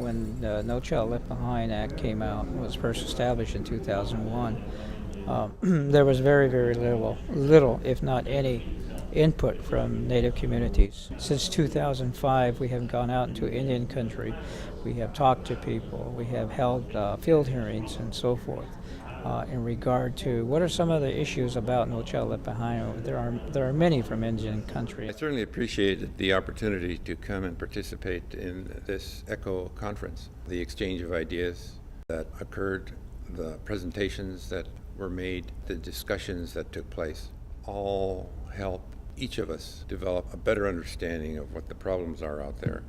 when the No Child Left Behind Act came out, it was first established in 2001, there was very, very little, if not any, input from Native communities. Since 2005, we have gone out into Indian country. We have talked to people. We have held field hearings and so forth in regard to what are some of the issues about No Child Left Behind. There are many from Indian country. I certainly appreciated the opportunity to come and participate in this ECHO conference. The exchange of ideas that occurred, the presentations that were made, the discussions that took place, all help each of us develop a better understanding of what the problems are out there.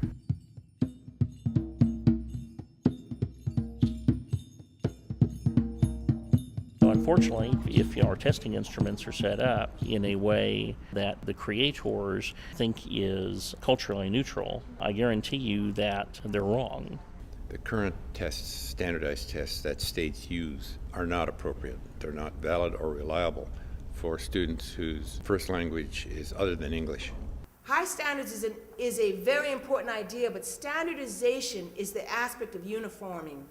Unfortunately, if our testing instruments are set up in a way that the creators think is culturally neutral, I guarantee you that they're wrong. The current tests, standardized tests that states use, are not appropriate. They're not valid or reliable for students whose first language is other than English. High standards is a very important idea, but standardization is the aspect of uniforming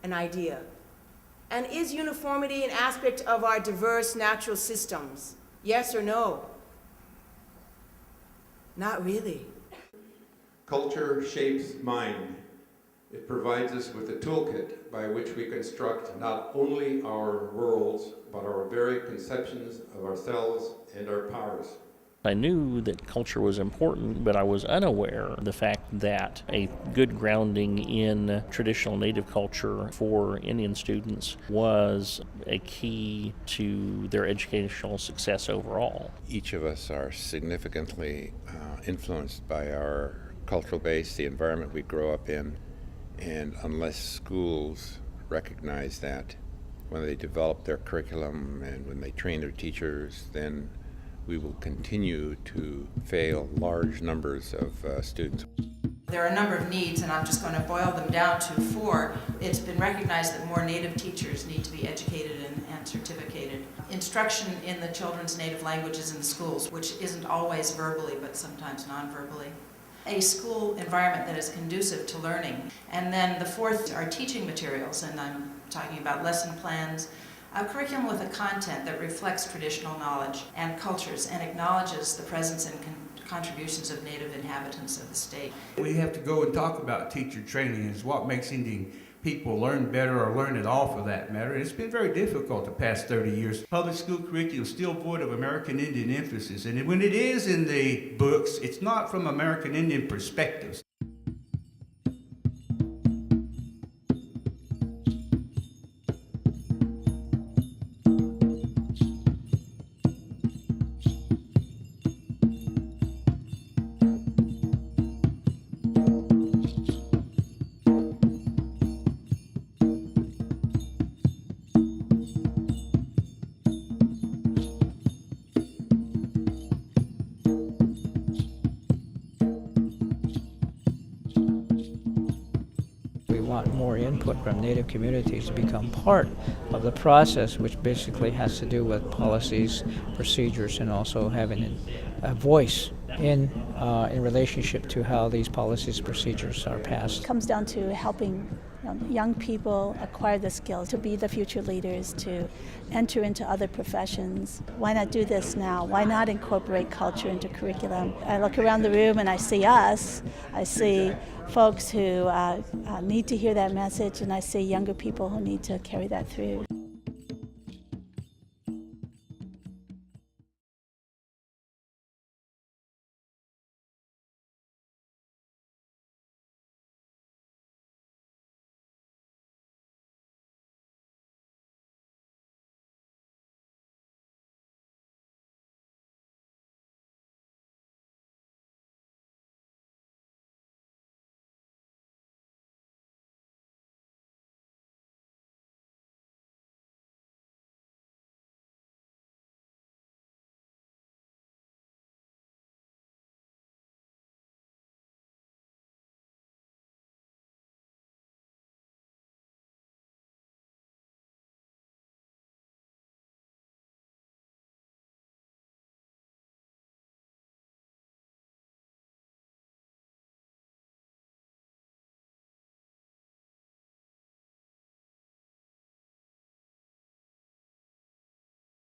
an idea. And is uniformity an aspect of our diverse natural systems? Yes or no? Not really. Culture shapes mind. It provides us with a toolkit by which we construct not only our worlds, but our very conceptions of ourselves and our powers. I knew that culture was important, but I was unaware of the fact that a good grounding in traditional Native culture for Indian students was a key to their educational success overall. Each of us are significantly influenced by our cultural base, the environment we grow up in, and unless schools recognize that when they develop their curriculum and when they train their teachers, then we will continue to fail large numbers of students. There are a number of needs, and I'm just going to boil them down to 4. It's been recognized that more Native teachers need to be educated and certificated. Instruction in the children's native languages in the schools, which isn't always verbally, but sometimes non-verbally. A school environment that is conducive to learning. And then the 4th are teaching materials, and I'm talking about lesson plans, a curriculum with a content that reflects traditional knowledge and cultures and acknowledges the presence and contributions of Native inhabitants of the state. We have to go and talk about teacher training. It's what makes Indian people learn better or learn at all for that matter. It's been very difficult the past 30 years. Public school curriculum is still void of American Indian emphasis, and when it is in the books, it's not from American Indian perspectives. Want more input from Native communities to become part of the process, which basically has to do with policies, procedures, and also having a voice in relationship to how these policies, procedures are passed. It comes down to helping young people acquire the skills to be the future leaders, to enter into other professions. Why not do this now? Why not incorporate culture into curriculum? I look around the room and I see us. I see folks who need to hear that message, and I see younger people who need to carry that through.